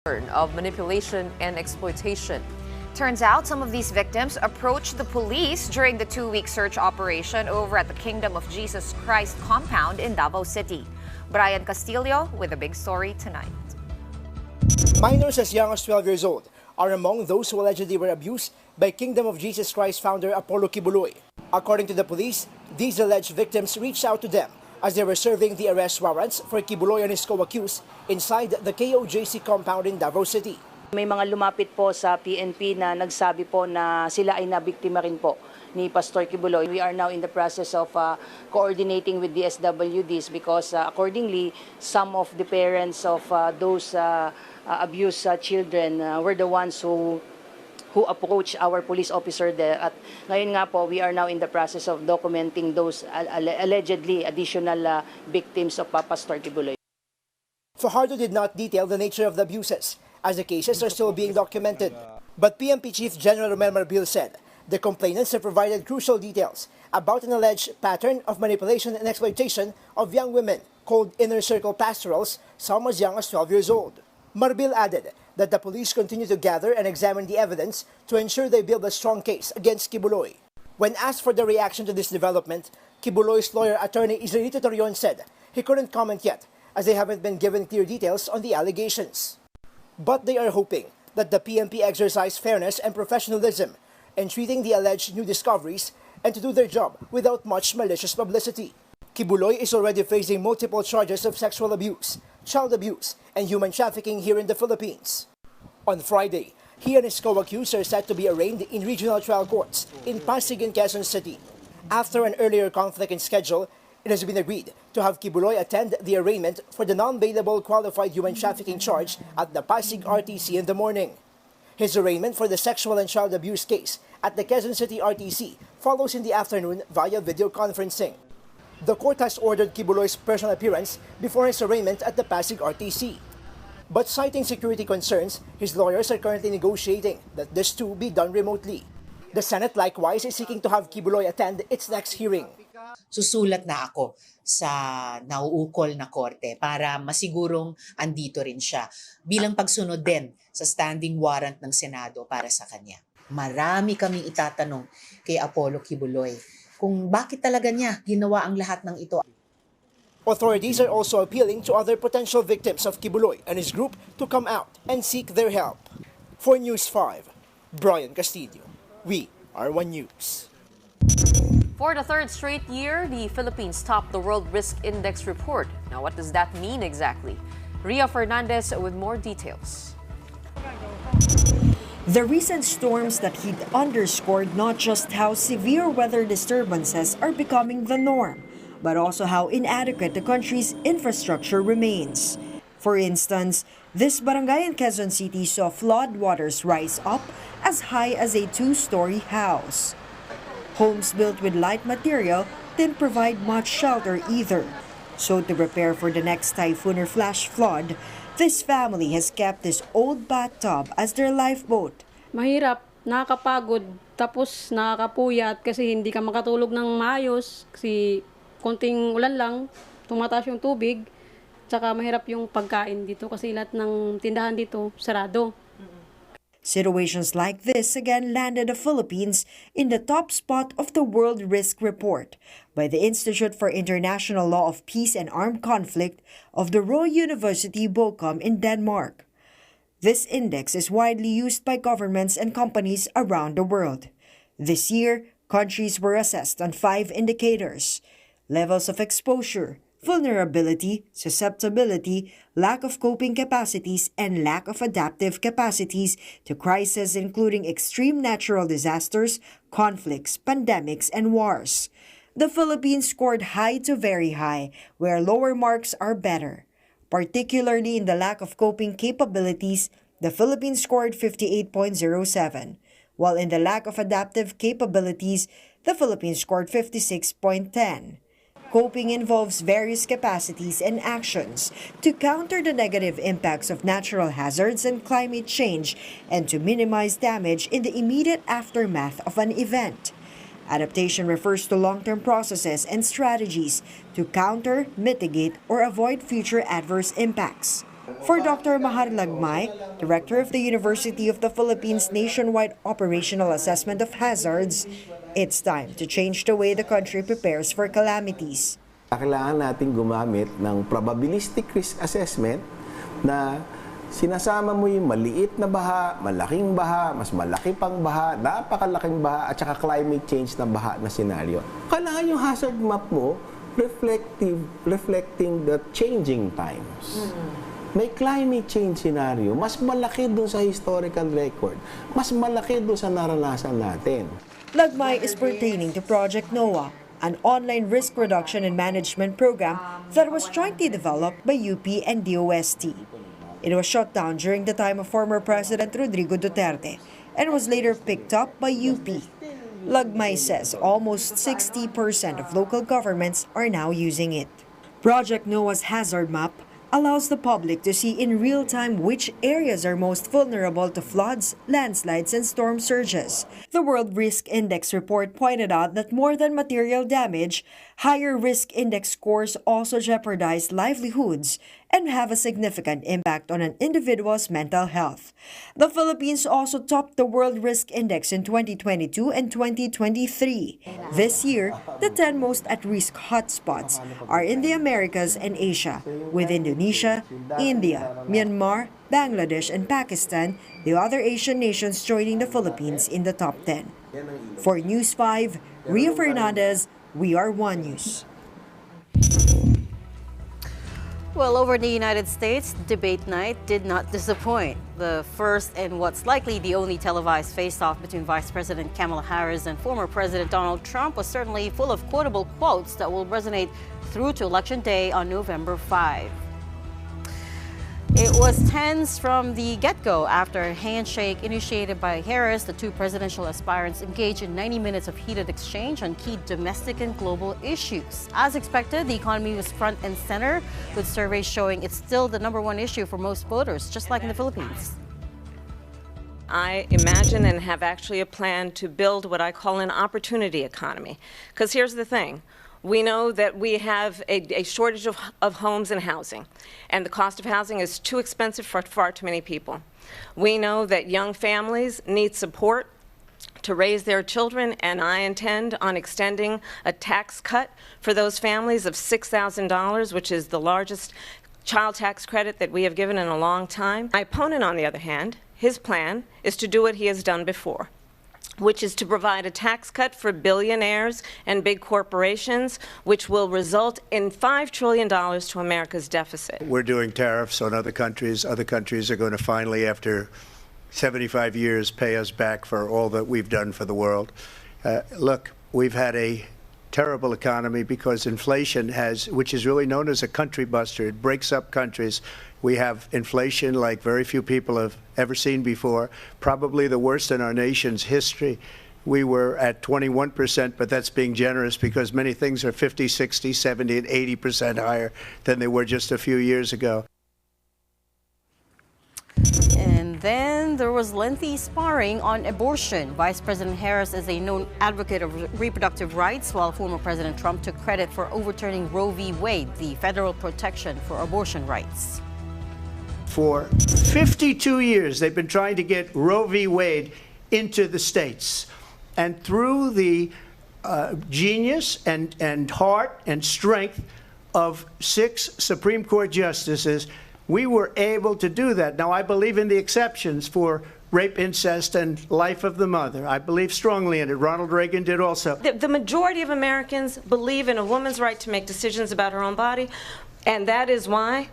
of manipulation and exploitation. Turns out some of these victims approached the police during the 2-week search operation over at the Kingdom of Jesus Christ compound in Davao City. Brian Castillo with a big story tonight. Minors as young as 12 years old are among those who allegedly were abused by Kingdom of Jesus Christ founder Apollo Kibuloy. According to the police, these alleged victims reached out to them as they were serving the arrest warrants for Kibuloy and his co-accused inside the KOJC compound in Davao City. May mga lumapit po sa PNP na nagsabi po na sila ay nabiktima rin po ni Pastor Kibuloy. We are now in the process of coordinating with the SWDs because accordingly, some of the parents of those abused children were the ones who approached our police officer there. At ngayon nga po, we are now in the process of documenting those allegedly additional victims of Pastor Kibuloy. Fajardo did not detail the nature of the abuses, as the cases are still being documented. But PNP Chief General Romel Marbil said the complainants have provided crucial details about an alleged pattern of manipulation and exploitation of young women called inner circle pastorals, some as young as 12 years old. Marbil added that the police continue to gather and examine the evidence to ensure they build a strong case against Kibuloy. When asked for the reaction to this development, Kibuloy's lawyer, attorney Israelito Torion, said he couldn't comment yet as they haven't been given clear details on the allegations. But they are hoping that the PNP exercise fairness and professionalism in treating the alleged new discoveries and to do their job without much malicious publicity. Kibuloy is already facing multiple charges of sexual abuse, child abuse, and human trafficking here in the Philippines. On Friday, he and his co-accused are set to be arraigned in regional trial courts in Pasig and Quezon City. After an earlier conflict in schedule, it has been agreed to have Kibuloy attend the arraignment for the non-bailable qualified human trafficking charge at the Pasig RTC in the morning. His arraignment for the sexual and child abuse case at the Quezon City RTC follows in the afternoon via video conferencing. The court has ordered Kibuloy's personal appearance before his arraignment at the Pasig RTC. But citing security concerns, his lawyers are currently negotiating that this too be done remotely. The Senate likewise is seeking to have Kibuloy attend its next hearing. Susulat na ako sa nauukol na korte para masigurong andito rin siya bilang pagsunod din sa standing warrant ng Senado para sa kanya. Marami kaming itatanong kay Apollo Kibuloy kung bakit talaga niya ginawa ang lahat ng ito. Authorities are also appealing to other potential victims of Kibuloy and his group to come out and seek their help. For News 5, Brian Castillo. We are One News. For the third straight year, the Philippines topped the World Risk Index report. Now, what does that mean exactly? Ria Fernandez with more details. The recent storms that hit underscored not just how severe weather disturbances are becoming the norm, but also how inadequate the country's infrastructure remains. For instance, this barangay in Quezon City saw floodwaters rise up as high as a 2-story house. Homes built with light material didn't provide much shelter either. So to prepare for the next typhoon or flash flood, this family has kept this old bathtub as their lifeboat. Mahirap, nakakapagod, tapos nakakapuyat kasi hindi ka makatulog ng maayos kasi konting ulan lang, tumataas yung tubig, tsaka mahirap yung pagkain dito kasi lahat ng tindahan dito sarado. Situations like this again landed the Philippines in the top spot of the World Risk Report by the Institute for International Law of Peace and Armed Conflict of the Royal University Bochum in Denmark. This index is widely used by governments and companies around the world. This year, countries were assessed on 5 indicators: levels of exposure, vulnerability, susceptibility, lack of coping capacities, and lack of adaptive capacities to crises including extreme natural disasters, conflicts, pandemics, and wars. The Philippines scored high to very high, where lower marks are better. Particularly in the lack of coping capabilities, the Philippines scored 58.07, while in the lack of adaptive capabilities, the Philippines scored 56.10. Coping involves various capacities and actions to counter the negative impacts of natural hazards and climate change and to minimize damage in the immediate aftermath of an event. Adaptation refers to long-term processes and strategies to counter, mitigate, or avoid future adverse impacts. For Dr. Mahar Lagmay, director of the University of the Philippines Nationwide Operational Assessment of Hazards, it's time to change the way the country prepares for calamities. Kailangan natin gumamit ng probabilistic risk assessment na sinasama mo yung maliit na baha, malaking baha, mas malaki pang baha, napakalaking baha, at saka climate change na baha na senaryo. Kailangan yung hazard map mo reflecting the changing times. May climate change scenario, mas malaki dun sa historical record, mas malaki dun sa naranasan natin. Lagmay is pertaining to Project NOAA, an online risk reduction and management program that was jointly developed by UP and DOST. It was shut down during the time of former President Rodrigo Duterte and was later picked up by UP. Lagmay says almost 60% of local governments are now using it. Project NOAA's hazard map allows the public to see in real time which areas are most vulnerable to floods, landslides, and storm surges. The World Risk Index report pointed out that more than material damage, higher risk index scores also jeopardize livelihoods and have a significant impact on an individual's mental health. The Philippines also topped the World Risk Index in 2022 and 2023. This year, the 10 most at-risk hotspots are in the Americas and Asia, with Indonesia, India, Myanmar, Bangladesh, and Pakistan, the other Asian nations joining the Philippines in the top 10. For News 5, Ria Fernandez, We Are One News. Well, over in the United States, debate night did not disappoint. The first and what's likely the only televised face-off between Vice President Kamala Harris and former President Donald Trump was certainly full of quotable quotes that will resonate through to Election Day on November 5. It was tense from the get-go after a handshake initiated by Harris. The two presidential aspirants engaged in 90 minutes of heated exchange on key domestic and global issues. As expected, the economy was front and center, with surveys showing it's still the #1 issue for most voters, just like in the Philippines. I imagine and have actually a plan to build what I call an opportunity economy. Because here's the thing. We know that we have a shortage of homes and housing, and the cost of housing is too expensive for far too many people. We know that young families need support to raise their children, and I intend on extending a tax cut for those families of $6,000, which is the largest child tax credit that we have given in a long time. My opponent, on the other hand, his plan is to do what he has done before, which is to provide a tax cut for billionaires and big corporations, which will result in $5 trillion to America's deficit. We're doing tariffs on other countries. Other countries are going to finally, after 75 years, pay us back for all that we've done for the world. Look, we've had a terrible economy because inflation which is really known as a country buster. It breaks up countries. We have inflation like very few people have ever seen before, probably the worst in our nation's history. We were at 21%, but that's being generous because many things are 50, 60, 70, and 80% higher than they were just a few years ago. And then there was lengthy sparring on abortion. Vice President Harris is a known advocate of reproductive rights, while former President Trump took credit for overturning Roe v. Wade, the federal protection for abortion rights. For 52 years, they've been trying to get Roe v. Wade into the states. And through the genius and heart and strength of 6 Supreme Court justices, we were able to do that. Now, I believe in the exceptions for rape, incest, and life of the mother. I believe strongly in it. Ronald Reagan did also. The majority of Americans believe in a woman's right to make decisions about her own body, and that is why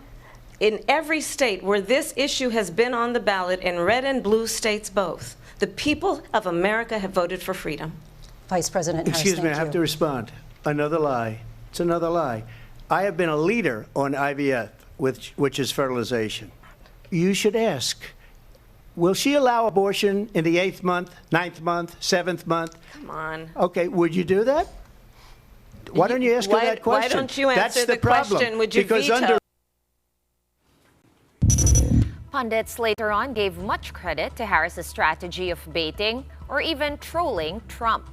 in every state where this issue has been on the ballot, in red and blue states both, the people of America have voted for freedom. Vice President Harris, excuse me, I have to respond. Another lie. It's another lie. I have been a leader on IVF, which is fertilization. You should ask, will she allow abortion in the 8th month, 9th month, 7th month? Come on. Okay, would you do that? Why don't you ask her that question? Why don't you answer the question? Would you because veto? Pundits later on gave much credit to Harris's strategy of baiting or even trolling Trump.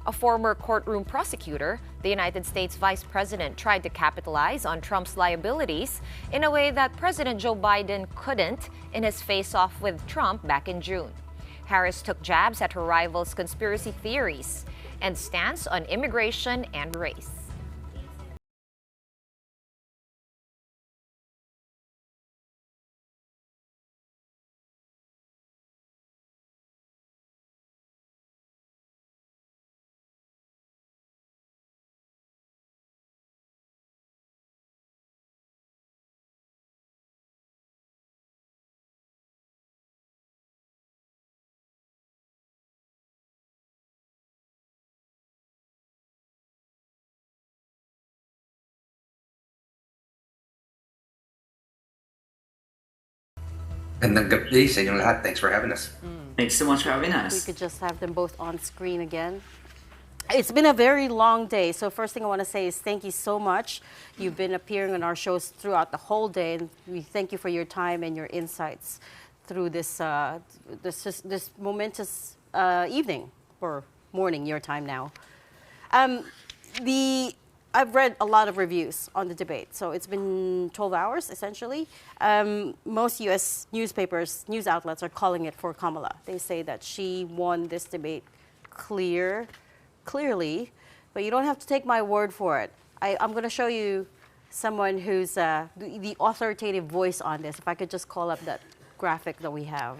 A former courtroom prosecutor, the United States Vice President tried to capitalize on Trump's liabilities in a way that President Joe Biden couldn't in his face-off with Trump back in June. Harris took jabs at her rival's conspiracy theories and stance on immigration and race. Magandang gabi sa inyong lahat. Thanks for having us. Thanks so much for having We us. could just have them both on screen again. It's been a very long day, so first thing I want to say is thank you so much. You've been appearing on our shows throughout the whole day, and we thank you for your time and your insights through this momentous evening or morning, your time now. I've read a lot of reviews on the debate, so it's been 12 hours essentially. Most U.S. newspapers, news outlets are calling it for Kamala. They say that she won this debate clearly, but you don't have to take my word for it. I'm going to show you someone who's the authoritative voice on this. If I could just call up that graphic that we have.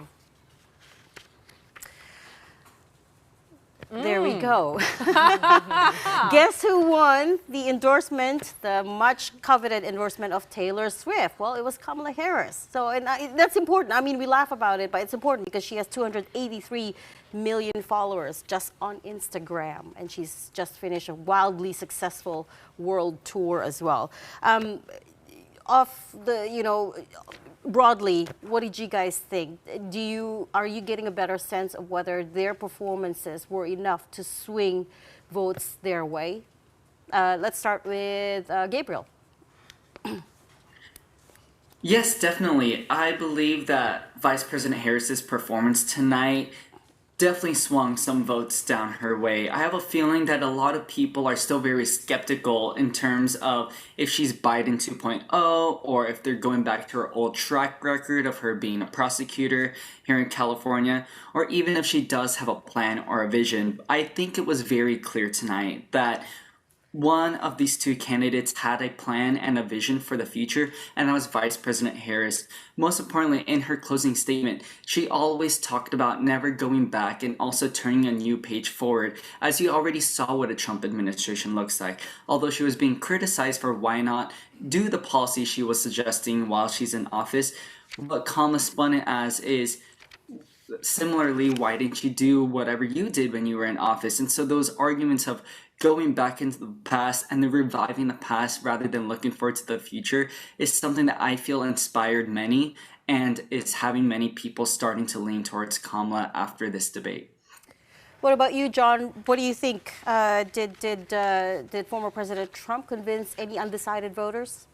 There we go. Guess who won the endorsement, the much coveted endorsement of Taylor Swift? Well, it was Kamala Harris. So that's important. I mean, we laugh about it, but it's important because she has 283 million followers just on Instagram, and she's just finished a wildly successful world tour as well. Broadly, what did you guys think? Are you getting a better sense of whether their performances were enough to swing votes their way? Let's start with Gabriel. Yes, definitely. I believe that Vice President Harris's performance tonight definitely swung some votes down her way. I have a feeling that a lot of people are still very skeptical in terms of if she's Biden 2.0 or if they're going back to her old track record of her being a prosecutor here in California, or even if she does have a plan or a vision. I think it was very clear tonight that one of these two candidates had a plan and a vision for the future, and that was Vice President Harris. Most importantly, in her closing statement, she always talked about never going back and also turning a new page forward, as you already saw what a Trump administration looks like. Although she was being criticized for why not do the policy she was suggesting while she's in office, what Kamala spun it as is, similarly, why didn't you do whatever you did when you were in office? And so those arguments of going back into the past and then reviving the past rather than looking forward to the future is something that I feel inspired many, and it's having many people starting to lean towards Kamala after this debate. What about you, John? What do you think? Did former President Trump convince any undecided voters?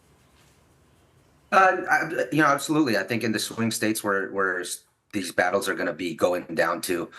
Absolutely. I think in the swing states where these battles are going to be going down to,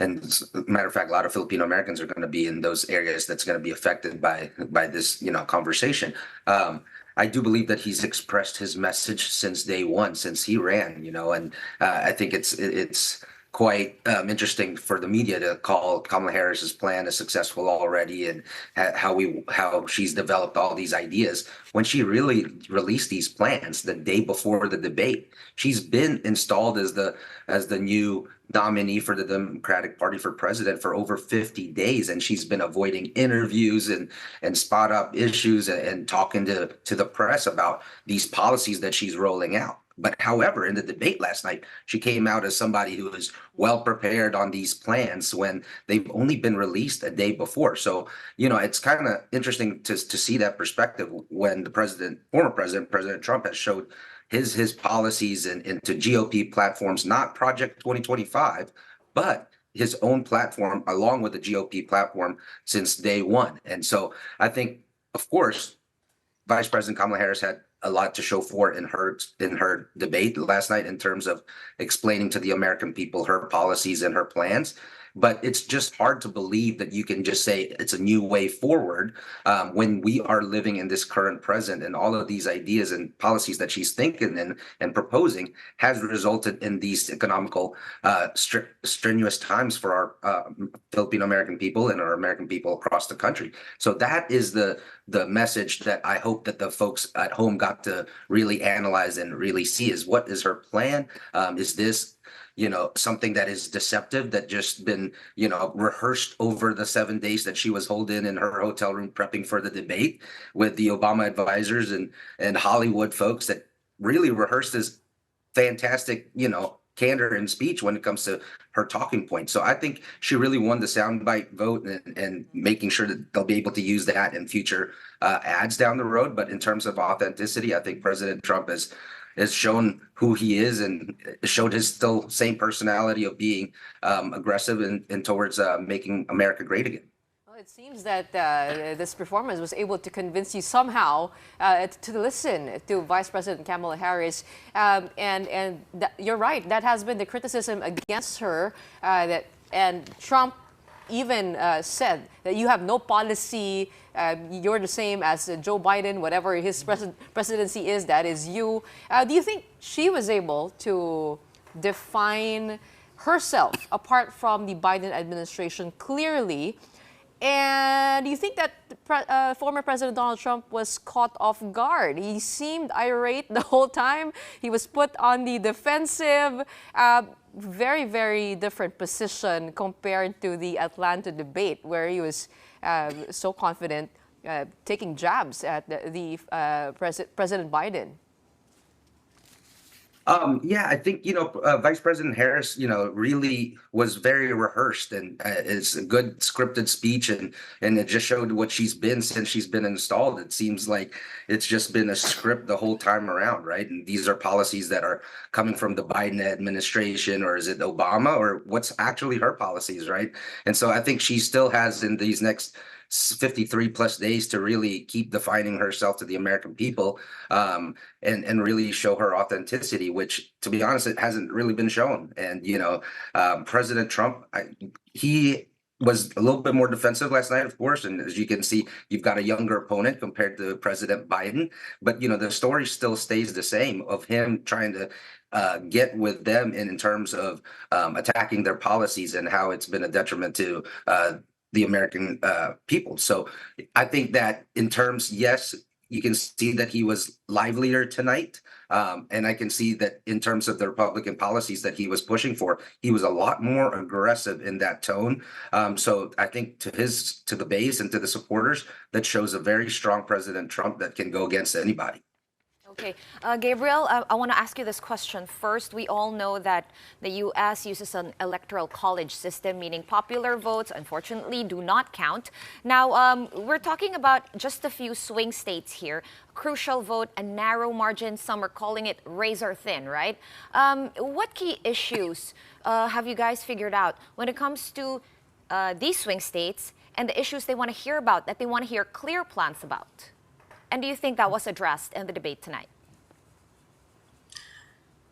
and as a matter of fact, a lot of Filipino Americans are going to be in those areas that's going to be affected by this, conversation. I do believe that he's expressed his message since day one, since he ran, and I think it's quite interesting for the media to call Kamala Harris's plan as successful already, and how she's developed all these ideas when she really released these plans the day before the debate. She's been installed as the new nominee for the Democratic Party for president for over 50 days, and she's been avoiding interviews and spot up issues and talking to the press about these policies that she's rolling out. But however, in the debate last night, she came out as somebody who is well prepared on these plans when they've only been released a day before. So, it's kind of interesting to see that perspective when former President Trump has showed his policies into GOP platforms, not Project 2025, but his own platform along with the GOP platform since day one. And so I think, of course, Vice President Kamala Harris had a lot to show for in her debate last night in terms of explaining to the American people her policies and her plans. but it's just hard to believe that you can just say it's a new way forward when we are living in this current present, and all of these ideas and policies that she's thinking and proposing has resulted in these economical strenuous times for our Filipino American people and our American people across the country. So that is the message that I hope that the folks at home got to really analyze and really see, is what is her plan? Is this, something that is deceptive, that just been, rehearsed over the 7 days that she was holed in her hotel room prepping for the debate with the Obama advisors and Hollywood folks that really rehearsed this fantastic, candor in speech when it comes to her talking points. So I think she really won the soundbite vote, and making sure that they'll be able to use that in future ads down the road. But in terms of authenticity, I think President Trump has shown who he is, and showed his still same personality of being aggressive and towards making America great again. Well, it seems that this performance was able to convince you somehow to listen to Vice President Kamala Harris, you're right. That has been the criticism against her. And Trump even said that you have no policy. You're the same as Joe Biden. Whatever his presidency is, that is you. Do you think she was able to define herself apart from the Biden administration clearly? And do you think that former President Donald Trump was caught off guard? He seemed irate the whole time. He was put on the defensive. Very, very different position compared to the Atlanta debate, where he was so confident, taking jabs at President Biden. Yeah, I think, Vice President Harris, really was very rehearsed, and it's a good scripted speech, and it just showed what she's been since she's been installed. It seems like it's just been a script the whole time around, right? And these are policies that are coming from the Biden administration, or is it Obama, or what's actually her policies, right? And so I think she still has, in these next 53 plus days, to really keep defining herself to the American people, and really show her authenticity, which, to be honest, it hasn't really been shown. And President Trump, he was a little bit more defensive last night, of course, and as you can see, you've got a younger opponent compared to President Biden, but the story still stays the same, of him trying to get with them in terms of attacking their policies, and how it's been a detriment to the American people. So I think that in terms, yes, you can see that he was livelier tonight. And I can see that in terms of the Republican policies that he was pushing for, he was a lot more aggressive in that tone. So I think to the base and to the supporters, that shows a very strong President Trump that can go against anybody. Okay, Gabriel, I want to ask you this question first. We all know that the U.S. uses an electoral college system, meaning popular votes, unfortunately, do not count. Now, we're talking about just a few swing states here. Crucial vote, a narrow margin. Some are calling it razor thin, right? What key issues have you guys figured out when it comes to these swing states and the issues they want to hear about, that they want to hear clear plans about? And do you think that was addressed in the debate tonight?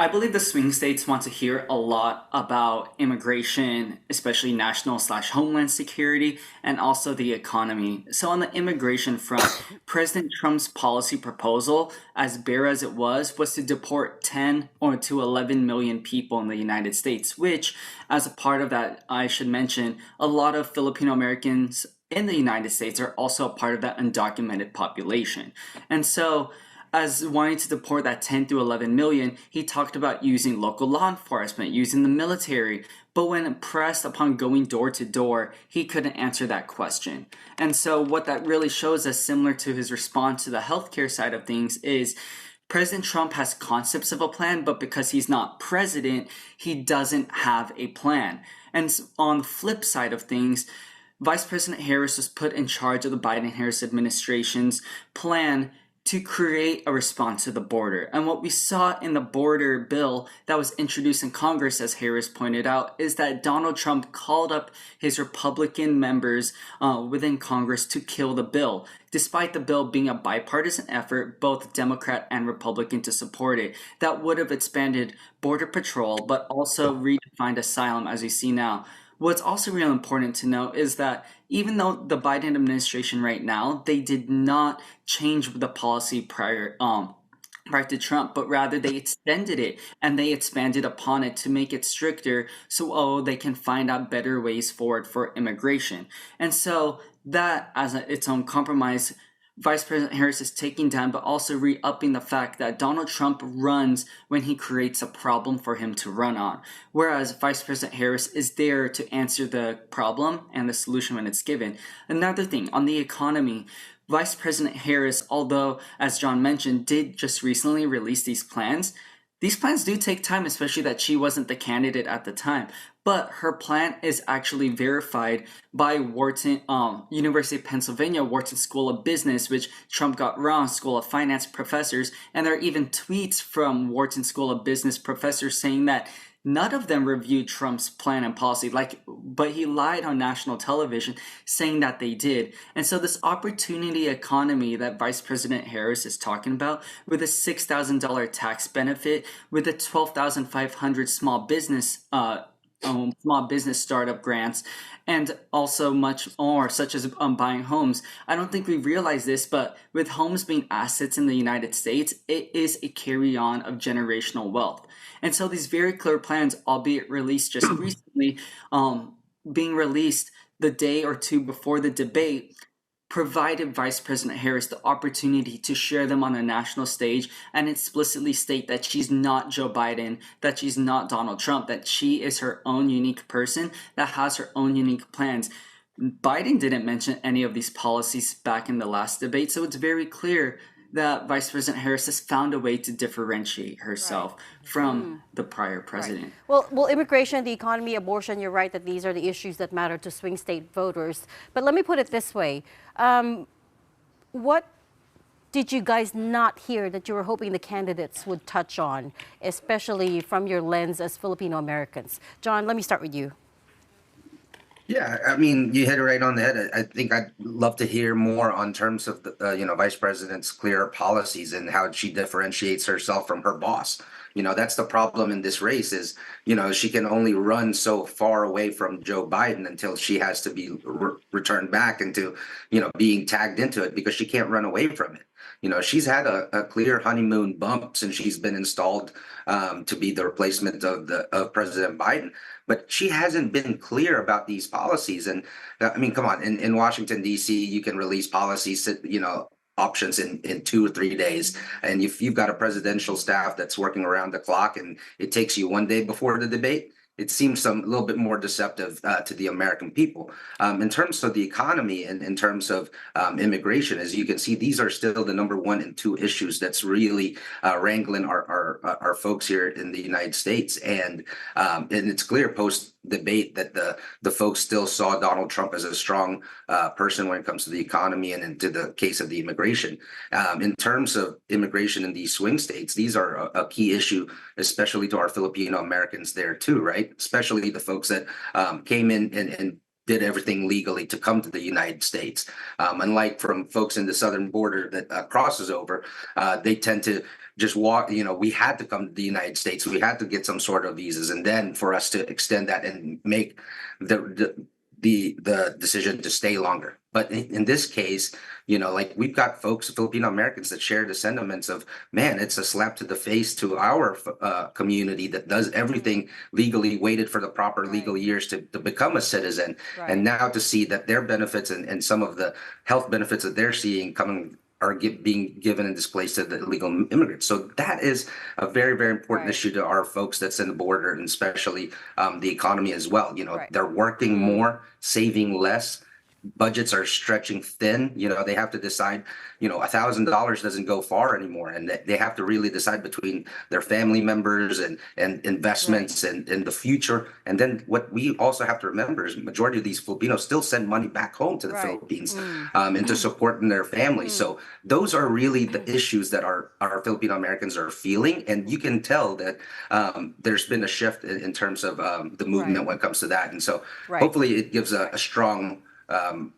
I believe the swing states want to hear a lot about immigration, especially national/homeland security, and also the economy. So on the immigration front, President Trump's policy proposal, as bare as it was to deport 10 or to 11 million people in the United States, which, as a part of that, I should mention, a lot of Filipino Americans in the United States are also a part of that undocumented population. And so, as wanting to deport that 10 to 11 million, he talked about using local law enforcement, using the military. But when pressed upon going door to door, he couldn't answer that question. And so what that really shows us, similar to his response to the healthcare side of things, is President Trump has concepts of a plan, but because he's not president, he doesn't have a plan. And on the flip side of things, Vice President Harris was put in charge of the Biden-Harris administration's plan to create a response to the border. And what we saw in the border bill that was introduced in Congress, as Harris pointed out, is that Donald Trump called up his Republican members within Congress to kill the bill, despite the bill being a bipartisan effort, both Democrat and Republican, to support it. That would have expanded Border Patrol, but also redefined asylum, as we see now. what's also really important to note is that even though the Biden administration right now, they did not change the policy prior to Trump, but rather they extended it and they expanded upon it to make it stricter so they can find out better ways forward for immigration. And so that as its own compromise, Vice President Harris is taking down, but also re-upping the fact that Donald Trump runs when he creates a problem for him to run on. Whereas Vice President Harris is there to answer the problem and the solution when it's given. Another thing, on the economy, Vice President Harris, although, as John mentioned, did just recently release these plans do take time, especially that she wasn't the candidate at the time. But her plan is actually verified by Wharton, University of Pennsylvania, Wharton School of Business, which Trump got wrong, School of Finance professors. And there are even tweets from Wharton School of Business professors saying that none of them reviewed Trump's plan and policy, but he lied on national television saying that they did. And so this opportunity economy that Vice President Harris is talking about, with a $6,000 tax benefit, with a $12,500 small business startup grants, and also much more, such as buying homes. I don't think we realize this, but with homes being assets in the United States, it is a carry-on of generational wealth. And so these very clear plans, albeit released just recently, being released the day or two before the debate, provided Vice President Harris the opportunity to share them on a national stage and explicitly state that she's not Joe Biden, that she's not Donald Trump, that she is her own unique person that has her own unique plans. Biden didn't mention any of these policies back in the last debate, so it's very clear that Vice President Harris has found a way to differentiate herself from the prior president. Right. Well, immigration, the economy, abortion, you're right that these are the issues that matter to swing state voters. But let me put it this way. What did you guys not hear that you were hoping the candidates would touch on, especially from your lens as Filipino Americans? John, let me start with you. Yeah, I mean, you hit it right on the head. I think I'd love to hear more on terms of the, Vice President's clear policies and how she differentiates herself from her boss. That's the problem in this race is, she can only run so far away from Joe Biden until she has to be returned back into, being tagged into it because she can't run away from it. She's had a clear honeymoon bump since she's been installed to be the replacement of President Biden. But she hasn't been clear about these policies. And I mean, come on, in Washington, D.C., you can release policies, options in 2 or 3 days. And if you've got a presidential staff that's working around the clock and it takes you 1 day before the debate, it seems a little bit more deceptive to the American people. In terms of the economy and in terms of immigration, as you can see, these are still the number 1 and 2 issues that's really wrangling our folks here in the United States. And it's clear post debate that the folks still saw Donald Trump as a strong person when it comes to the economy and into the case of the immigration. In terms of immigration in these swing states, these are a key issue, especially to our Filipino Americans there too, right? Especially the folks that came in and did everything legally to come to the United States. Unlike from folks in the southern border that crosses over, they tend to just walk, we had to come to the United States. We had to get some sort of visas. And then for us to extend that and make the decision to stay longer. But in this case, we've got folks, Filipino Americans, that share the sentiments of, man, it's a slap to the face to our community that does everything legally, waited for the proper legal years to become a citizen. Right. And now to see that their benefits and some of the health benefits that they're seeing being given and displaced to the illegal immigrants. So that is a very, very important issue to our folks that's in the border, and especially the economy as well. They're working more, saving less. Budgets are stretching thin. They have to decide, $1,000 doesn't go far anymore. And they have to really decide between their family members and investments and the future. And then what we also have to remember is majority of these Filipinos still send money back home to the Philippines into supporting their families. So those are really the issues that our Filipino Americans are feeling. And you can tell that there's been a shift in terms of the movement when it comes to that. And so hopefully it gives a strong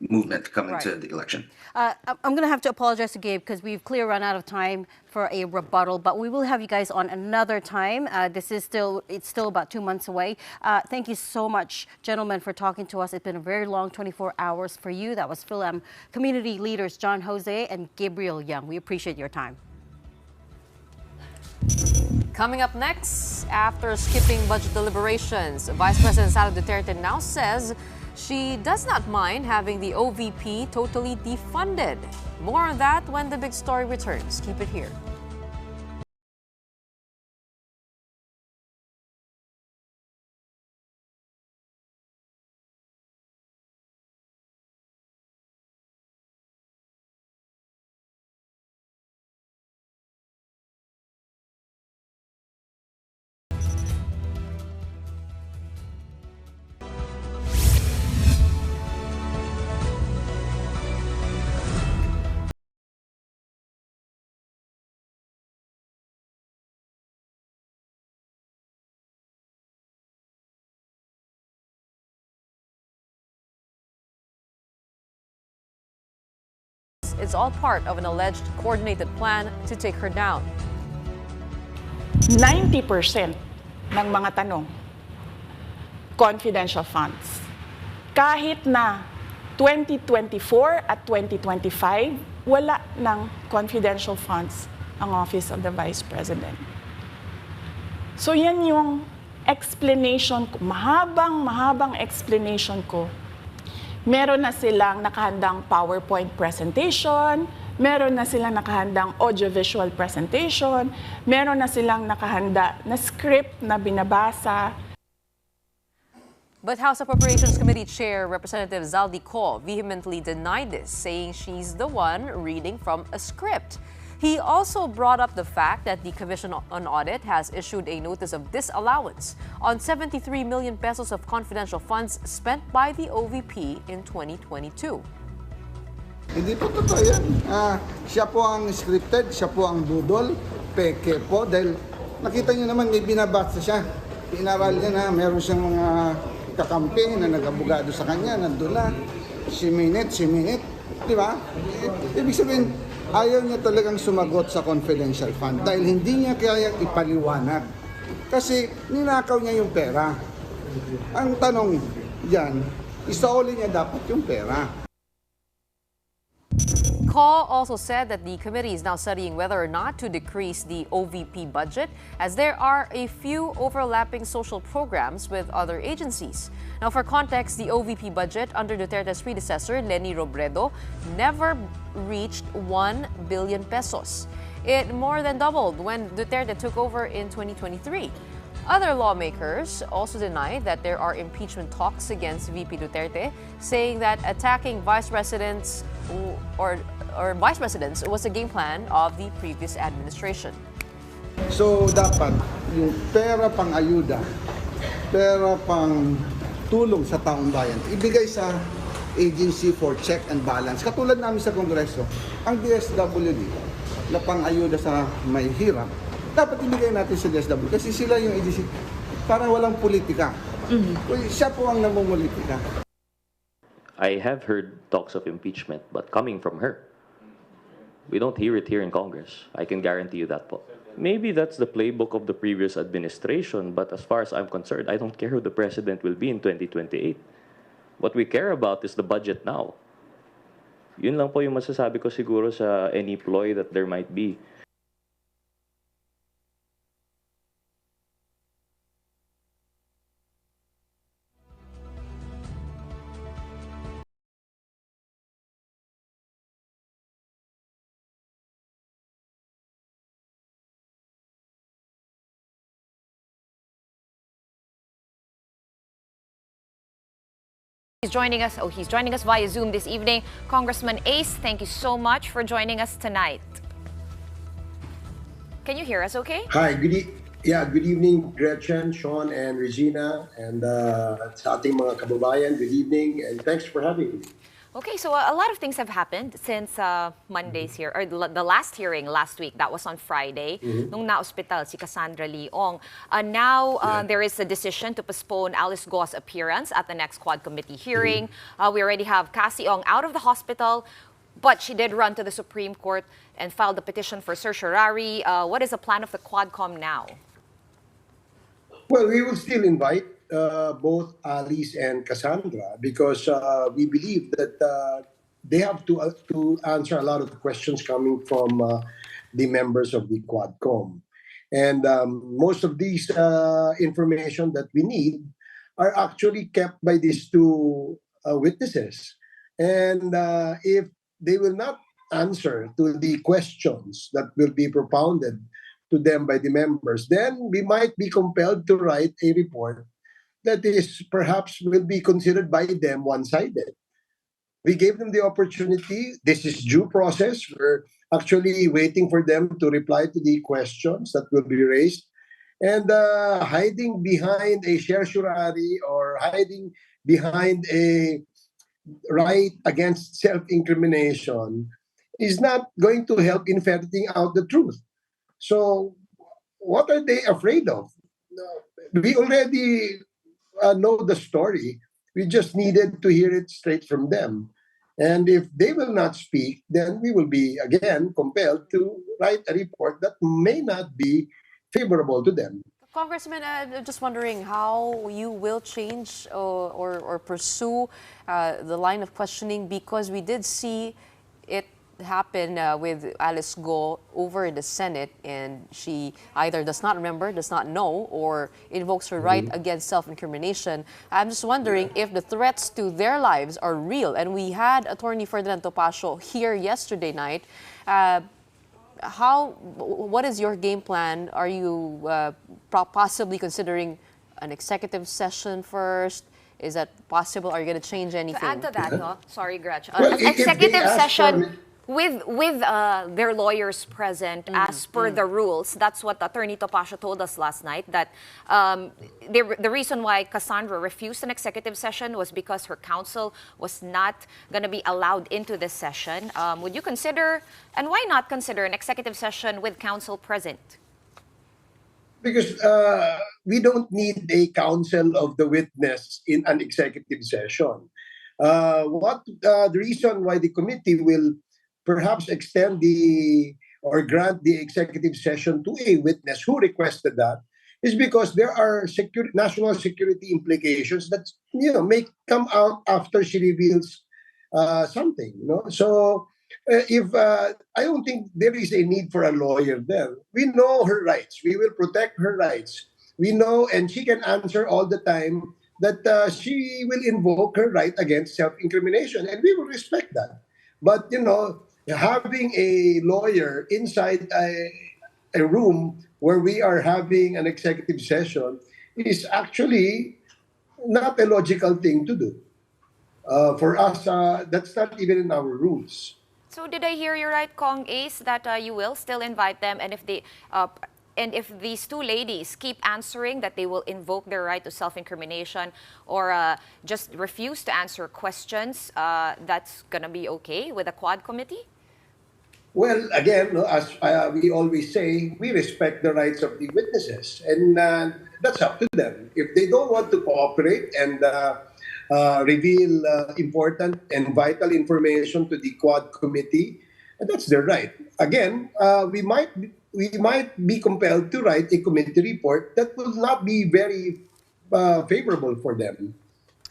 movement coming to the election. I'm going to have to apologize to Gabe because we've clearly run out of time for a rebuttal, but we will have you guys on another time. It's still about 2 months away. Thank you so much, gentlemen, for talking to us. It's been a very long 24 hours for you. That was Phil-Am community leaders John Jose and Gabriel Young. We appreciate your time. Coming up next, after skipping budget deliberations, Vice President Sara Duterte now says she does not mind having the OVP totally defunded. More on that when the big story returns. Keep it here. It's all part of an alleged coordinated plan to take her down. 90% ng mga tanong, confidential funds. Kahit na 2024 at 2025, wala ng confidential funds ang Office of the Vice President. So yan yung explanation ko, mahabang explanation ko. Meron na silang nakahandang PowerPoint presentation, meron na silang nakahandang audiovisual presentation, meron na silang nakahanda na script na binabasa. But House Appropriations Committee Chair Representative Zaldi Ko vehemently denied this, saying she's the one reading from a script. He also brought up the fact that the Commission on Audit has issued a notice of disallowance on 73 million pesos of confidential funds spent by the OVP in 2022. Hindi po totoo yan. Siya po ang scripted, siya po ang budol, peke po, dahil nakita niyo naman may binabasa siya. Inaral niya na meron siyang mga kakampi na nag-abogado sa kanya, nandun na, si minute, di ba? Ibig sabihin, ayaw niya talagang sumagot sa confidential fund dahil hindi niya kayang ipaliwanag. Kasi ninakaw niya yung pera. Ang tanong diyan, isauli niya dapat yung pera. Ko also said that the committee is now studying whether or not to decrease the OVP budget, as there are a few overlapping social programs with other agencies. Now, for context, the OVP budget under Duterte's predecessor, Leni Robredo, never reached 1 billion pesos. It more than doubled when Duterte took over in 2023. Other lawmakers also denied that there are impeachment talks against VP Duterte, saying that attacking vice presidents or vice presidents was a game plan of the previous administration. So dapat yung pera pang ayuda, pera pang tulong sa taong bayan, ibigay sa Agency for Check and Balance. Katulad namin sa Kongreso, ang DSWD na pang ayuda sa may hirap, dapat ibigay natin sa DSWD kasi sila yung agency para walang politika. Siya po ang namumulitika. I have heard talks of impeachment, but coming from her. We don't hear it here in Congress. I can guarantee you that po. Maybe that's the playbook of the previous administration, but as far as I'm concerned, I don't care who the president will be in 2028. What we care about is the budget now. Yun lang po yung masasabi ko siguro sa any ploy that there might be. He's joining us via Zoom this evening. Congressman Ace, thank you so much for joining us tonight. Can you hear us okay? Hi, good evening, Gretchen, Shawn, and Regina, and sa ating mga kababayan, good evening, and thanks for having me. Okay, so a lot of things have happened since Monday's here, or the last hearing last week. That was on Friday, nung na-hospital si Cassandra Ong. Now, there is a decision to postpone Alice Go's appearance at the next Quad Committee hearing. We already have Cassie Ong out of the hospital, but she did run to the Supreme Court and filed a petition for certiorari. What is the plan of the Quadcom now? Well, we will still invite both Alice and Cassandra because we believe that they have to answer a lot of the questions coming from the members of the Quadcom. And most of these information that we need are actually kept by these two witnesses. And if they will not answer to the questions that will be propounded to them by the members, then we might be compelled to write a report that is perhaps will be considered by them one-sided. We gave them the opportunity. This is due process. We're actually waiting for them to reply to the questions that will be raised. And hiding behind a certiorari or hiding behind a right against self-incrimination is not going to help in ferreting out the truth. So what are they afraid of? We already know the story. We just needed to hear it straight from them. And if they will not speak, then we will be again compelled to write a report that may not be favorable to them. Congressman, I'm just wondering how you will change or pursue the line of questioning, because we did see it happen with Alice Go over in the Senate, and she either does not remember, does not know, or invokes her right against self-incrimination. I'm just wondering if the threats to their lives are real. And we had Attorney Ferdinand Topacio here yesterday night. What is your game plan? Are you possibly considering an executive session first? Is that possible? Are you going to change anything? To add to that, no? Sorry, Gretchen. Well, An executive session for... with their lawyers present as per the rules. That's what Attorney Topacio told us last night, that the reason why Cassandra refused an executive session was because her counsel was not going to be allowed into this session. Would you consider, and why not consider, an executive session with counsel present? Because we don't need a counsel of the witness in an executive session. The reason why the committee will perhaps extend or grant the executive session to a witness who requested that is because there are national security implications that may come out after she reveals something. So if I don't think there is a need for a lawyer there. We know her rights. We will protect her rights. We know, and she can answer all the time that she will invoke her right against self-incrimination, and we will respect that. But having a lawyer inside a room where we are having an executive session is actually not a logical thing to do. For us, that's not even in our rules. So did I hear you right, Kong Ace, that you will still invite them, and if these two ladies keep answering that they will invoke their right to self-incrimination or just refuse to answer questions, that's going to be okay with the Quad Committee? Well, again, as we always say, we respect the rights of the witnesses, and that's up to them. If they don't want to cooperate and reveal important and vital information to the Quad Committee, that's their right. Again, we might be compelled to write a committee report that will not be very favorable for them.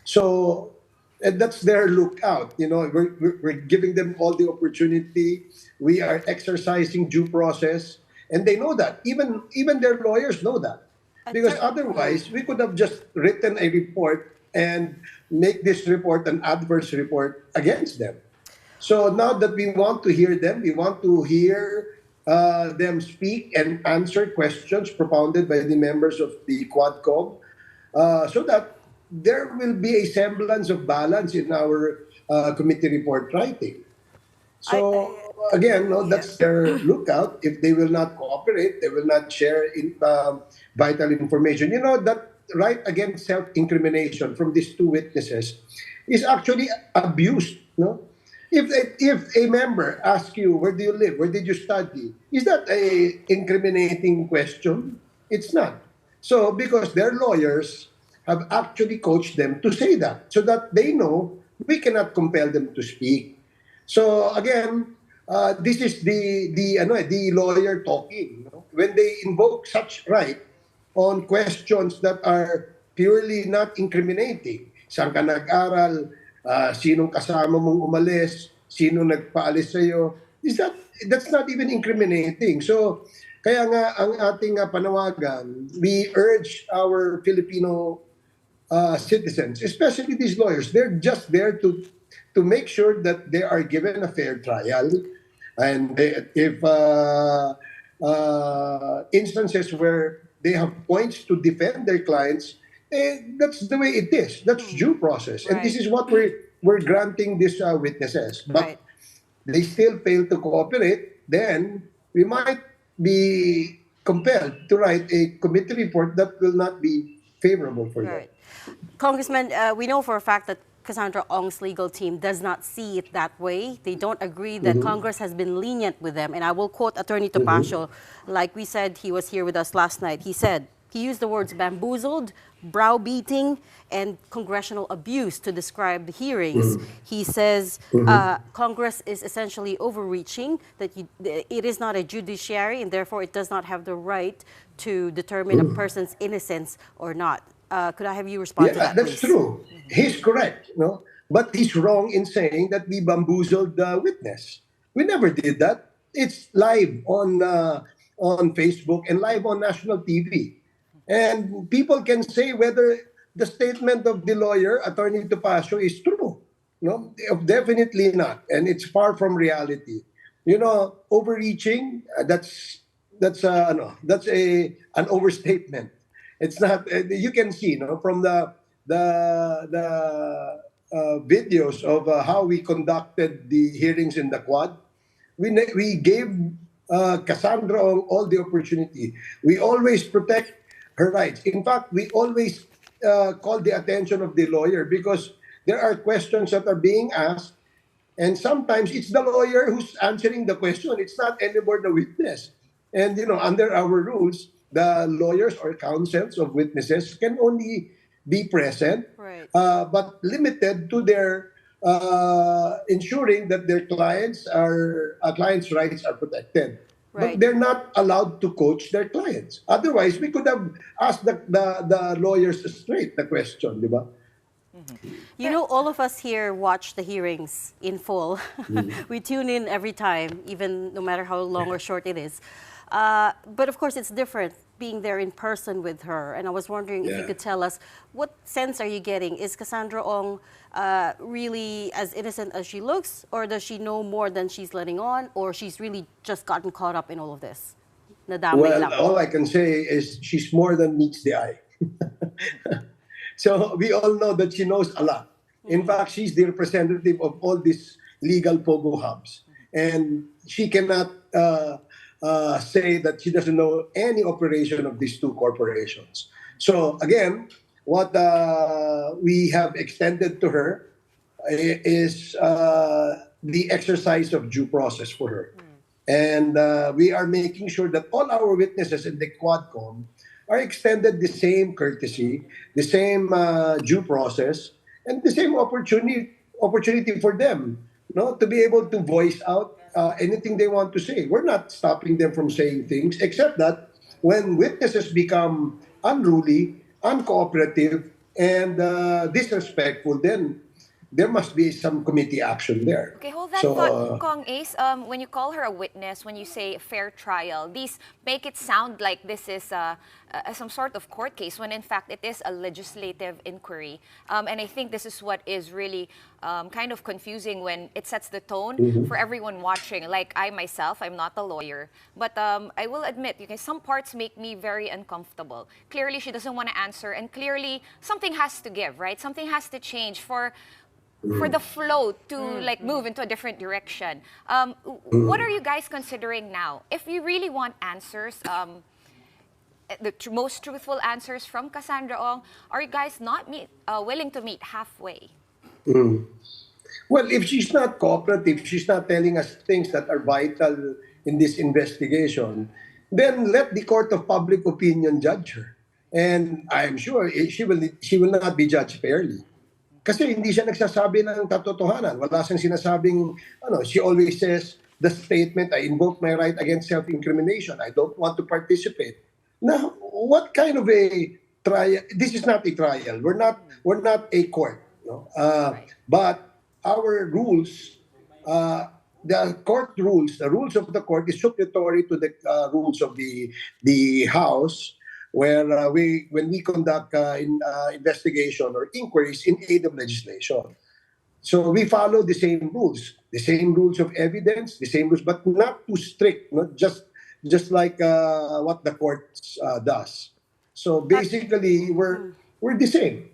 So that's their lookout. We're giving them all the opportunity. We are exercising due process, and they know that. Even their lawyers know that, because otherwise we could have just written a report and make this report an adverse report against them. So now that we want to hear them, we want to hear them speak and answer questions propounded by the members of the Quadcom, so that there will be a semblance of balance in our committee report writing. So again, that's their lookout. If they will not cooperate, they will not share vital information. That right against self-incrimination from these two witnesses is actually abused. No, if a member asks you, where do you live, where did you study, is that a incriminating question? It's not. So because their lawyers have actually coached them to say that, so that they know we cannot compel them to speak. So again, this is the lawyer talking. No? When they invoke such right on questions that are purely not incriminating. Saan ka nag-aral? Sinong kasama mong umalis? Sino nagpaalis sa'yo? That's not even incriminating. So, kaya nga ang ating panawagan, we urge our Filipino citizens, especially these lawyers, they're just there to make sure that they are given a fair trial. And if instances where they have points to defend their clients, that's the way it is. That's due process. And this is what we're granting these witnesses. But they still fail to cooperate, then we might be compelled to write a committee report that will not be favorable for them. Congressman, we know for a fact that Cassandra Ong's legal team does not see it that way. They don't agree that Congress has been lenient with them. And I will quote Attorney Topacio. Like we said, he was here with us last night. He said, he used the words bamboozled, browbeating, and congressional abuse to describe the hearings. He says Congress is essentially overreaching, that it is not a judiciary, and therefore it does not have the right to determine a person's innocence or not. Could I have you respond to that, that's please? true. He's correct, no? But he's wrong in saying that we bamboozled the witness. We never did that. It's live on Facebook and live on national TV. And people can say whether the statement of the lawyer, Attorney Topacio, is true. No, definitely not. And it's far from reality. You know, overreaching, that's an overstatement. It's not. You can see, from the videos of how we conducted the hearings in the Quad. We gave Cassandra Ong all the opportunity. We always protect her rights. In fact, we always call the attention of the lawyer because there are questions that are being asked, and sometimes it's the lawyer who's answering the question. It's not anymore the witness. And under our rules, the lawyers or counsels of witnesses can only be present, but limited to their ensuring that their clients' rights are protected. But they're not allowed to coach their clients. Otherwise, we could have asked the lawyers straight the question, di ba? You know, all of us here watch the hearings in full. We tune in every time, even no matter how long or short it is. But of course, it's different being there in person with her. And I was wondering if you could tell us, what sense are you getting? Is Cassandra Ong really as innocent as she looks? Or does she know more than she's letting on? Or she's really just gotten caught up in all of this? Well, all I can say is she's more than meets the eye. So we all know that she knows a lot. In fact, she's the representative of all these legal pogo hubs. And she cannot say that she doesn't know any operation of these two corporations. So again, what we have extended to her is the exercise of due process for her. And we are making sure that all our witnesses in the Quadcom are extended the same courtesy, the same due process, and the same opportunity for them, to be able to voice out anything they want to say. We're not stopping them from saying things, except that when witnesses become unruly, uncooperative, and disrespectful, then there must be some committee action there. Okay, hold that thought, Kong Ace. When you call her a witness, when you say fair trial, these make it sound like this is some sort of court case, when in fact it is a legislative inquiry. And I think this is what is really kind of confusing when it sets the tone for everyone watching. Like I myself, I'm not a lawyer, but I will admit, some parts make me very uncomfortable. Clearly, she doesn't want to answer, and clearly something has to give, right? Something has to change for the flow to move into a different direction. What are you guys considering now? If you really want answers, the most truthful answers from Cassandra Ong, are you guys not willing to meet halfway? Mm. Well, if she's not cooperative, she's not telling us things that are vital in this investigation, then let the court of public opinion judge her. And I'm sure she will not be judged fairly. Kasi hindi siya nagsasabi ng katotohanan. Wala siyang sinasabing, she always says, the statement, I invoke my right against self-incrimination. I don't want to participate. Now, what kind of a trial? This is not a trial. We're not a court. No? But our rules, the court rules, the rules of the court is superior to the rules of the House, where when we conduct investigation or inquiries in aid of legislation. So we follow the same rules of evidence, the same rules, but not too strict, not just like what the court does. So basically, we're the same.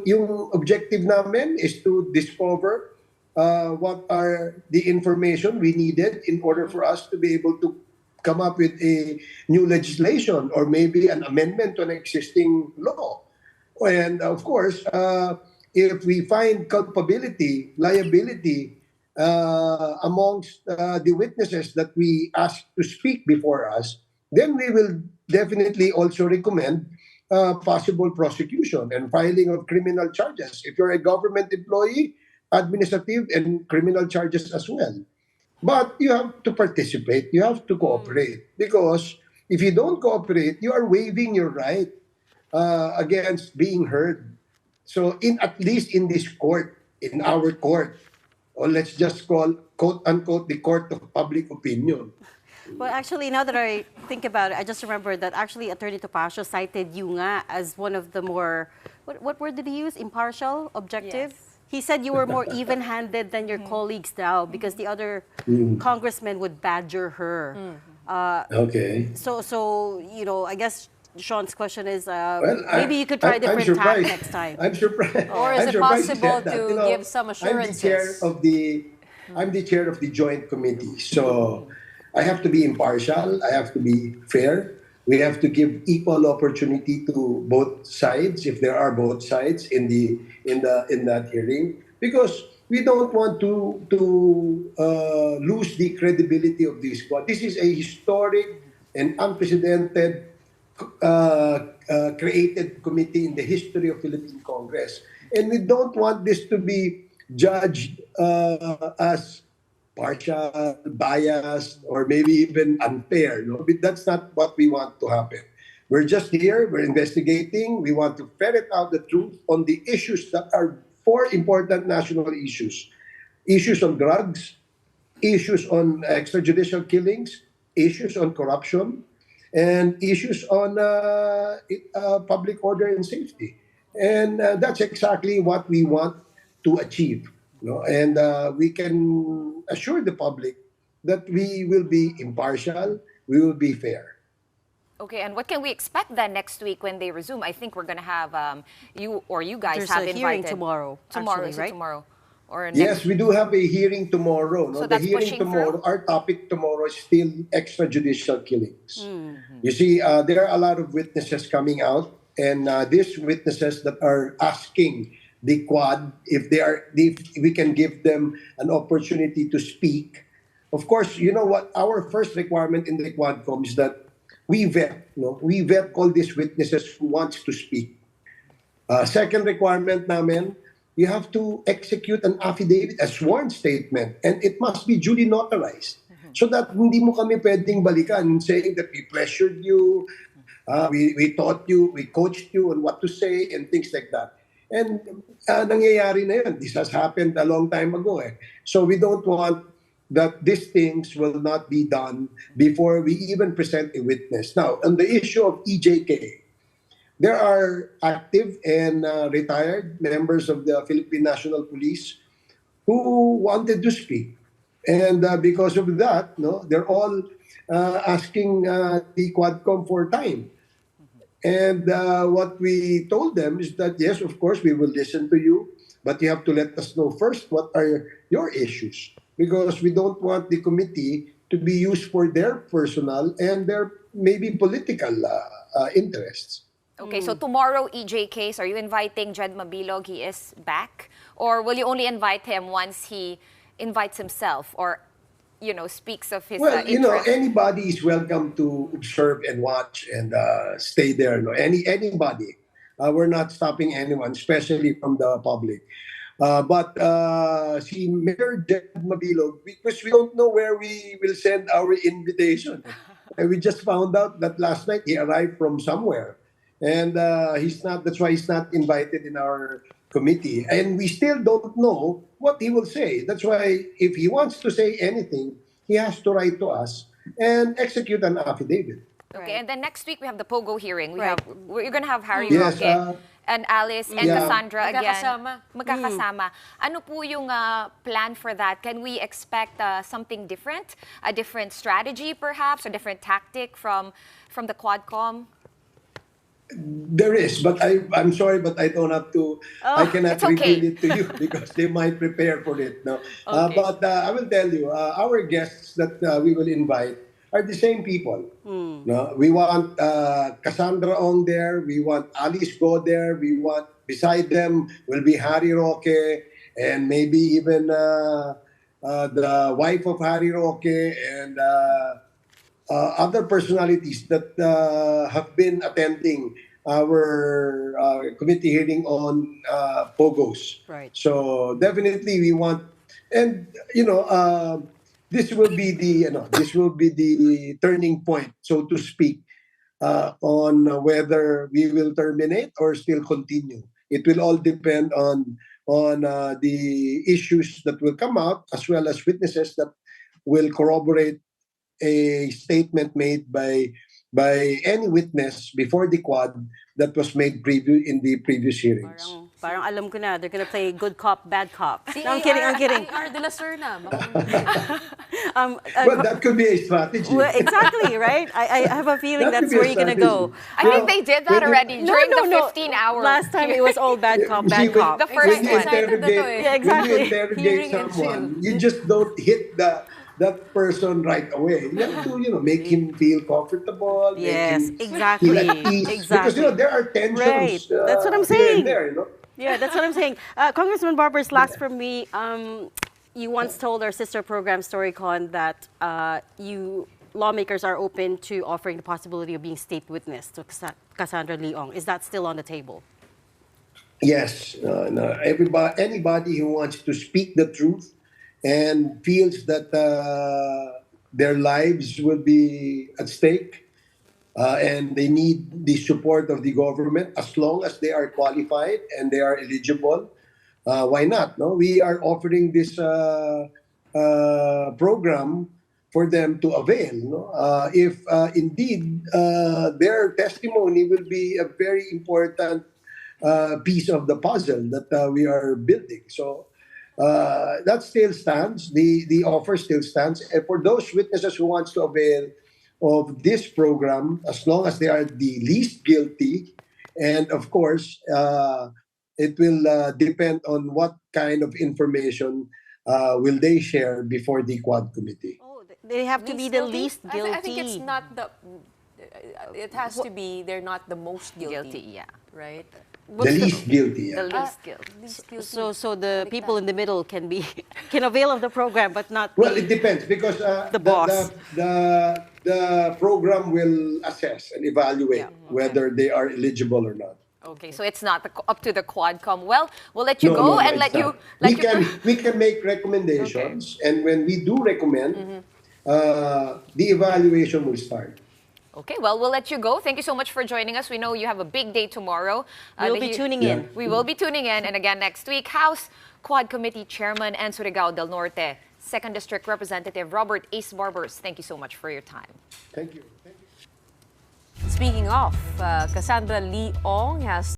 Yung objective namin is to discover what are the information we needed in order for us to be able to come up with a new legislation or maybe an amendment to an existing law. And of course, if we find culpability, liability amongst the witnesses that we ask to speak before us, then we will definitely also recommend possible prosecution and filing of criminal charges. If you're a government employee, administrative and criminal charges as well. But you have to participate, you have to cooperate, because if you don't cooperate, you are waiving your right against being heard. So at least in this court, in our court, or let's just call, quote unquote, the court of public opinion. Well, actually, now that I think about it, I just remembered that actually Attorney Topacio cited you nga as one of the more, what word did he use? Impartial, objective? Yes. He said you were more even-handed than your colleagues now because the other congressmen would badger her. Okay. So I guess Shawn's question is, Well, maybe you could try different tack next time. I'm surprised. Or is I'm it surprised he possible said that. to give some assurances? I'm the chair of the joint committee, so I have to be impartial. I have to be fair. We have to give equal opportunity to both sides, if there are both sides in that hearing, because we don't want to lose the credibility of this squad. This is a historic and unprecedented created committee in the history of Philippine Congress, and we don't want this to be judged as partial, biased, or maybe even unfair. No? But that's not what we want to happen. We're just here, we're investigating, we want to ferret out the truth on the issues that are four important national issues. Issues on drugs, issues on extrajudicial killings, issues on corruption, and issues on public order and safety. And that's exactly what we want to achieve. And we can assure the public that we will be impartial, we will be fair. Okay, and what can we expect then next week when they resume? I think we're going to have you guys There's have a invited hearing tomorrow. Tomorrow, actually, is it right? tomorrow? Or next Yes, we do have a hearing tomorrow. So The that's hearing pushing tomorrow, through? our topic tomorrow is still extrajudicial killings. You see, there are a lot of witnesses coming out, and these witnesses that are asking the Quad if we can give them an opportunity to speak. Of course, you know what? Our first requirement in the Quadcom is that we vet all these witnesses who wants to speak. Second requirement namin, you have to execute an affidavit, a sworn statement, and it must be duly notarized. So that hindi mo kami pwedeng balikan saying that we pressured you, we taught you, we coached you on what to say and things like that. And nangyayari na yun. This has happened a long time ago. So we don't want that these things will not be done before we even present a witness. Now, on the issue of EJK, there are active and retired members of the Philippine National Police who wanted to speak. And because of that, they're all asking the Quadcom for time. And what we told them is that, yes, of course, we will listen to you, but you have to let us know first what are your issues, because we don't want the committee to be used for their personal and their maybe political interests. Okay, so tomorrow, EJ case, are you inviting Jed Mabilog? He is back? Or will you only invite him once he invites himself or, speaks of his Well, interest? anybody is welcome to observe and watch and stay there. No, anybody. We're not stopping anyone, especially from the public. But si Mayor Jed Mabilog, because we don't know where we will send our invitation. And we just found out that last night he arrived from somewhere. And he's not, that's why he's not invited in our committee. And we still don't know what he will say. That's why if he wants to say anything, he has to write to us and execute an affidavit. Okay, and then next week we have the Pogo hearing. Right. We're gonna have Harry Yes, Roque and Alice and yeah. Cassandra again. Magkakasama. Magkakasama. Ano po yung plan for that? Can we expect something different? A different strategy perhaps? A different tactic from the Quadcom? There is, but I'm sorry, but I don't have to. I cannot it's okay. reveal it to you because they might prepare for it. No, Okay. but I will tell you, our guests that we will invite are the same people. No, we want Cassandra Ong there. We want Alice Go there. We want beside them will be Harry Roque and maybe even the wife of Harry Roque and. Other personalities that have been attending our committee hearing on POGOs. Right. So definitely we want, and this will be the turning point, so to speak, on whether we will terminate or still continue. It will all depend on the issues that will come out as well as witnesses that will corroborate a statement made by any witness before the quad that was made in the previous hearings. Parang alam ko na, they're gonna play good cop, bad cop. No, I'm kidding. AR de la Serna. Well, that could be a strategy. Well, exactly, right? I have a feeling That that's could be where a you're gonna go. I think they did that already during the 15-hour. Last time it was all bad cop, bad See, cop. The first when you one. interrogate, Yeah, exactly. when you interrogate someone, you just don't hit that person right away. You have to, make him feel comfortable. Yes, make him exactly. feel at ease. Exactly. Because, there are tensions. Right. That's what I'm here and saying. there. Yeah, that's what I'm saying. Congressman Barbers, last from me, you once told our sister program StoryCon that lawmakers are open to offering the possibility of being state witness to Cassandra Ong. Is that still on the table? Yes. No, anybody who wants to speak the truth and feels that their lives will be at stake and they need the support of the government, as long as they are qualified and they are eligible, why not? No, we are offering this program for them to avail. No? If indeed their testimony will be a very important piece of the puzzle that we are building. So that still stands. The offer still stands. And for those witnesses who wants to avail of this program, as long as they are the least guilty, and of course, it will depend on what kind of information will they share before the Quad Committee. Oh, they have to be the least guilty. I think it's not the. It has to be. They're not the most guilty. Yeah. Right. The least guilty. The Yeah. least guilty. So the people in the middle can avail of the program, but not. Well, it depends because the boss. The program will assess and evaluate whether they are eligible or not. Okay, so it's not up to the Quadcom. Well, we'll let you go and let you. We can make recommendations, and when we do recommend, the evaluation will start. Okay, well, we'll let you go. Thank you so much for joining us. We know you have a big day tomorrow. We'll be tuning in. We will be tuning in. And again, next week, House Quad Committee Chairman and Surigao del Norte, 2nd District Representative Robert Ace Barbers. Thank you so much for your time. Thank you. Speaking of, Cassandra Ong has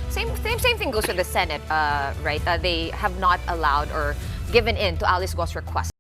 Same thing goes with the Senate, right? They have not allowed or given in to Alice Go's request.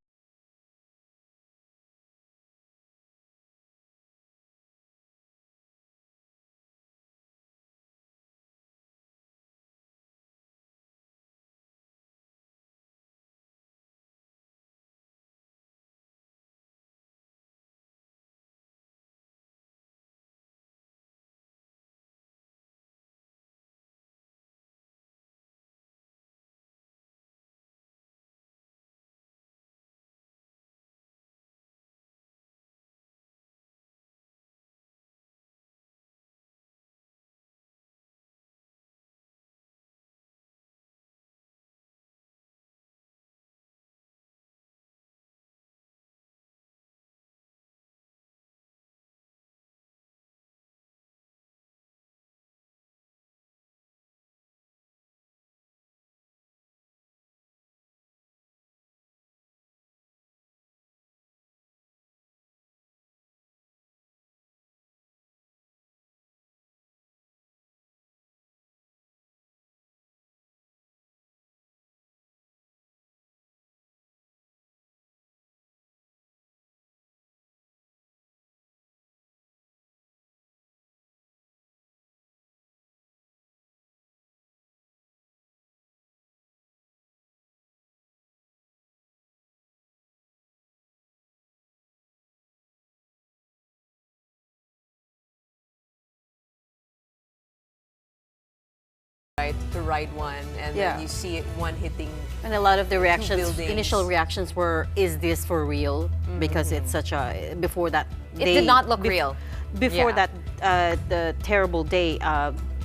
Right, to ride one, and then you see it one hitting. And a lot of the reactions, buildings. initial reactions were, is this for real? Because it's such a, before that It day. did not look real. Before Yeah. that, the terrible day,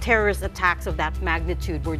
terrorist attacks of that magnitude were